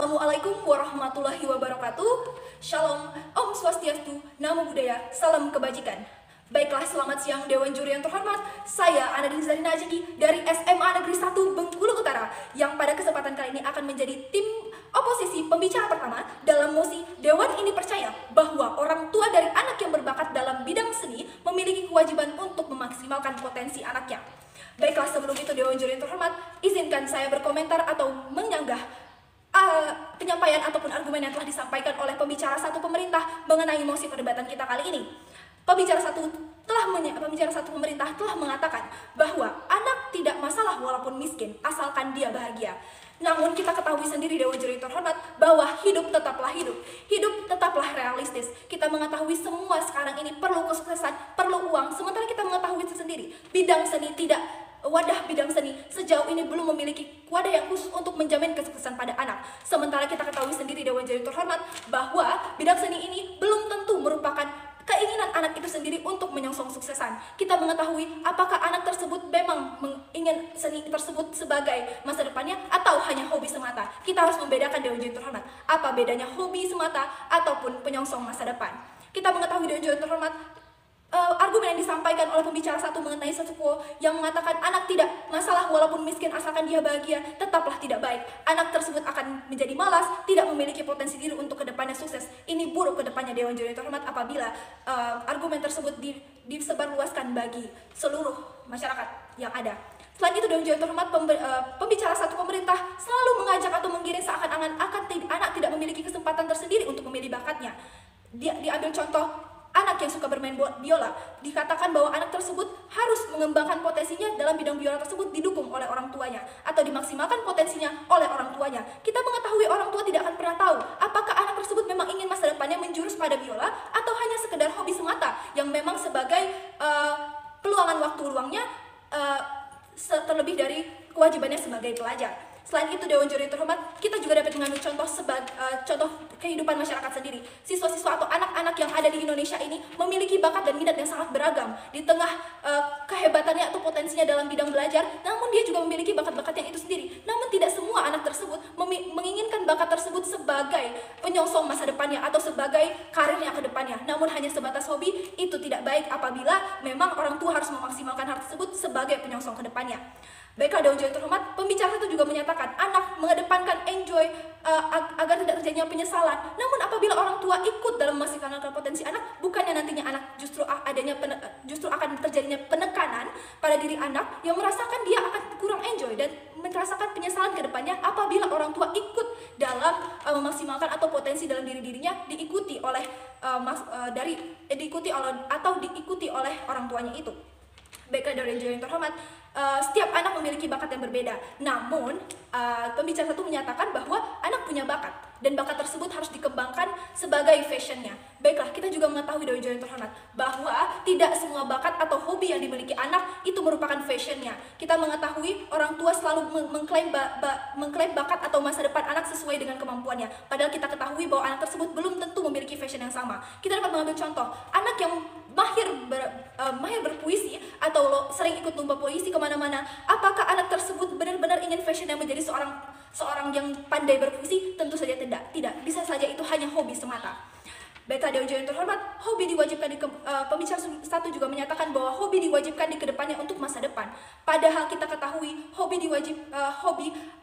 Assalamualaikum warahmatullahi wabarakatuh. Shalom, Om Swastiastu, Namo Buddhaya, Salam Kebajikan. Baiklah, selamat siang Dewan Juri yang terhormat. Saya Anadin Zari Najiki dari SMA Negeri 1 Bengkulu Utara yang pada kesempatan kali ini akan menjadi tim oposisi pembicara pertama dalam mosi Dewan ini percaya bahwa orang tua dari anak yang berbakat dalam bidang seni memiliki kewajiban untuk memaksimalkan potensi anaknya. Baiklah, sebelum itu Dewan Juri yang terhormat, izinkan saya berkomentar atau menyanggah penyampaian ataupun argumen yang telah disampaikan oleh pembicara satu pemerintah mengenai mosi perdebatan kita kali ini. Pembicara satu pemerintah telah mengatakan bahwa anak tidak masalah walaupun miskin asalkan dia bahagia. Namun kita ketahui sendiri Dewan Juri terhormat bahwa hidup tetaplah realistis. Kita mengetahui semua sekarang ini perlu kesuksesan, perlu uang, sementara kita mengetahui sendiri wadah bidang seni sejauh ini belum memiliki wadah yang khusus untuk menjamin kesuksesan pada anak. Sementara kita ketahui sendiri Dewan Juri terhormat bahwa bidang seni ini belum tentu merupakan keinginan anak itu sendiri untuk menyongsong suksesan. Kita mengetahui apakah anak tersebut memang ingin seni tersebut sebagai masa depannya atau hanya hobi semata. Kita harus membedakan Dewan Juri terhormat. Apa bedanya hobi semata ataupun penyongsong masa depan? Kita mengetahui Dewan Juri terhormat argumen yang disampaikan oleh pembicara satu mengenai sesuatu yang mengatakan anak tidak masalah walaupun miskin asalkan dia bahagia, tetaplah tidak baik. Anak tersebut akan menjadi malas, tidak memiliki potensi diri untuk kedepannya sukses. Ini buruk kedepannya Dewan Juri terhormat apabila argumen tersebut disebarluaskan bagi seluruh masyarakat yang ada. Selain itu Dewan Juri terhormat, pembicara satu pemerintah selalu mengajak atau menggiring seakan-akan anak tidak memiliki kesempatan tersendiri untuk memilih bakatnya. Diambil contoh anak yang suka bermain biola, dikatakan bahwa anak tersebut harus mengembangkan potensinya dalam bidang biola tersebut didukung oleh orang tuanya atau dimaksimalkan potensinya oleh orang tuanya. Kita mengetahui orang tua tidak akan pernah tahu apakah anak tersebut memang ingin masa depannya menjurus pada biola atau hanya sekedar hobi semata yang memang sebagai peluangan waktu luangnya terlebih dari kewajibannya sebagai pelajar. Selain itu Dewan Juri terhormat, kita juga dapat mengambil contoh contoh kehidupan masyarakat sendiri. Siswa-siswa atau anak-anak yang ada di Indonesia ini memiliki bakat dan minat yang sangat beragam. Di tengah kehebatannya atau potensinya dalam bidang belajar, namun dia juga memiliki bakat-bakat yang itu sendiri. Namun tidak semua anak tersebut menginginkan bakat tersebut sebagai penyongsong masa depannya atau sebagai karirnya ke depannya. Namun hanya sebatas hobi, itu tidak baik apabila memang orang tua harus memaksimalkan hal tersebut sebagai penyongsong ke depannya. Baiklah Dewan Juri terhormat, pembicara itu juga menyatakan anak mengedepankan enjoy agar tidak terjadinya penyesalan. Namun apabila orang tua ikut dalam memaksimalkan potensi anak, bukannya nantinya anak justru akan terjadinya penekanan pada diri anak yang merasakan dia akan kurang enjoy dan merasakan penyesalan ke depannya apabila orang tua ikut dalam memaksimalkan atau potensi dalam dirinya diikuti oleh orang tuanya itu. Baiklah Dewan Juri yang terhormat, setiap anak memiliki bakat yang berbeda. Namun pembicara satu menyatakan bahwa anak punya bakat dan bakat tersebut harus dikembangkan sebagai fashionnya. Baiklah, kita juga mengetahui Dewan Juri yang terhormat bahwa tidak semua bakat atau hobi yang dimiliki anak itu merupakan fashionnya. Kita mengetahui orang tua selalu mengklaim bakat atau masa depan anak sesuai dengan kemampuannya. Padahal kita ketahui bahwa anak tersebut belum tentu memiliki fashion yang sama. Kita dapat mengambil contoh anak yang mahir berpuisi atau sering ikut lomba puisi kemana-mana. Apakah anak tersebut benar-benar ingin fashionnya menjadi seorang yang pandai berpuisi? Tentu saja tidak. Bisa saja itu hanya hobi semata. Baiklah Dewan Juri yang terhormat, pembicara satu juga menyatakan bahwa hobi diwajibkan di kedepannya untuk masa depan. Padahal kita ketahui hobi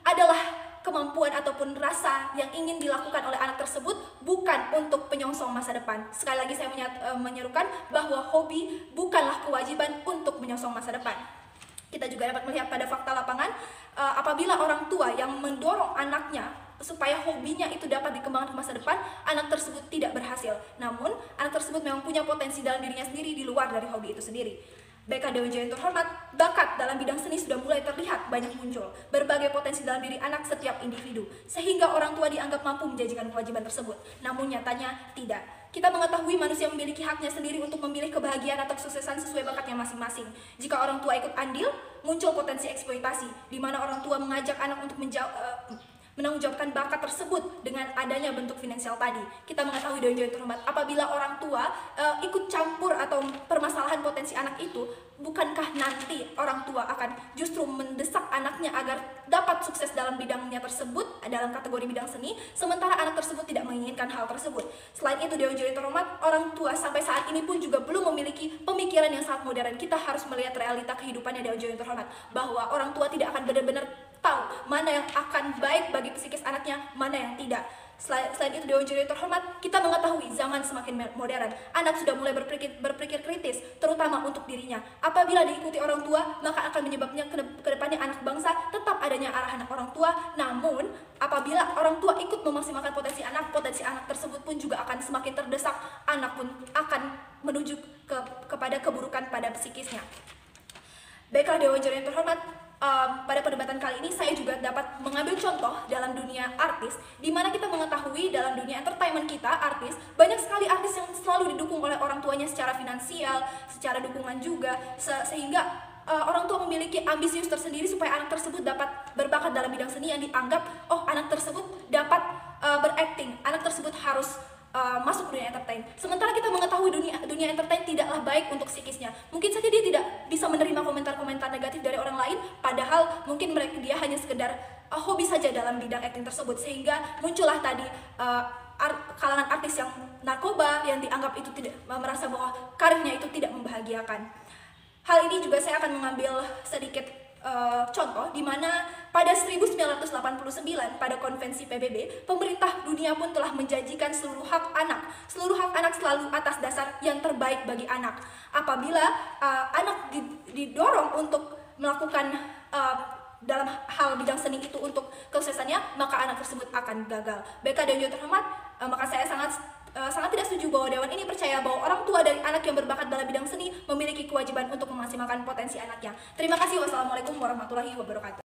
adalah kemampuan ataupun rasa yang ingin dilakukan oleh anak tersebut, bukan untuk penyongsong masa depan. Sekali lagi saya menyerukan bahwa hobi bukanlah kewajiban untuk menyongsong masa depan. Kita juga dapat melihat pada fakta lapangan, apabila orang tua yang mendorong anaknya supaya hobinya itu dapat dikembangkan ke masa depan, anak tersebut tidak berhasil. Namun anak tersebut memang punya potensi dalam dirinya sendiri di luar dari hobi itu sendiri. Baiklah Dewan Juri yang terhormat, bakat dalam bidang seni sudah mulai terlihat banyak muncul. Berbagai potensi dalam diri anak setiap individu, sehingga orang tua dianggap mampu menjanjikan kewajiban tersebut. Namun nyatanya tidak. Kita mengetahui manusia memiliki haknya sendiri untuk memilih kebahagiaan atau kesuksesan sesuai bakatnya masing-masing. Jika orang tua ikut andil, muncul potensi eksploitasi, di mana orang tua mengajak anak untuk menanggungjawabkan bakat tersebut dengan adanya bentuk finansial tadi. Kita mengetahui Dewan Juri terhormat, apabila orang tua ikut campur atau permasalahan potensi anak itu, bukankah nanti orang tua akan justru mendesak anaknya agar dapat sukses dalam bidangnya tersebut, dalam kategori bidang seni, sementara anak tersebut tidak menginginkan hal tersebut. Selain itu, Dewan Juri terhormat, orang tua sampai saat ini pun juga belum memiliki pemikiran yang sangat modern. Kita harus melihat realita kehidupannya Dewan Juri terhormat, bahwa orang tua tidak akan benar-benar tahu mana yang akan baik bagi psikis anaknya, mana yang tidak. Selain itu, Dewan Juri terhormat, kita mengetahui zaman semakin modern. Anak sudah mulai berpikir kritis, terutama untuk dirinya. Apabila diikuti orang tua, maka akan menyebabnya ke depannya anak bangsa tetap adanya arahan orang tua. Namun, apabila orang tua ikut memaksimalkan potensi anak tersebut pun juga akan semakin terdesak. Anak pun akan menuju kepada keburukan pada psikisnya. Baiklah Dewan Juri yang terhormat, pada perdebatan kali ini saya juga dapat mengambil contoh dalam dunia artis, di mana kita mengetahui dalam dunia entertainment kita, artis, banyak sekali artis yang selalu didukung oleh orang tuanya secara finansial, secara dukungan juga, sehingga orang tua memiliki ambisius tersendiri supaya anak tersebut dapat berbakat dalam bidang seni yang dianggap, oh anak tersebut dapat berakting, anak tersebut harus masuk dunia entertain. Sementara kita mengetahui dunia entertain tidaklah baik untuk psikisnya. Mungkin saja dia tidak bisa menerima komentar-komentar negatif dari orang lain, padahal mungkin dia hanya sekedar hobi saja dalam bidang acting tersebut, sehingga muncullah tadi kalangan artis yang narkoba, yang dianggap itu tidak merasa bahwa karirnya itu tidak membahagiakan. Hal ini juga saya akan mengambil sedikit contoh, di mana pada 1989 pada konvensi PBB, pemerintah dunia pun telah menjanjikan seluruh hak anak selalu atas dasar yang terbaik bagi anak. Apabila anak didorong untuk melakukan dalam hal bidang seni itu untuk kesuksesannya, maka anak tersebut akan gagal. Baiklah Dewan Juri terhormat, maka saya sangat tidak setuju bahwa Dewan ini percaya bahwa orang tua dari anak yang berbakat dalam bidang seni memiliki kewajiban untuk memaksimalkan potensi anaknya. Terima kasih. Wassalamualaikum warahmatullahi wabarakatuh.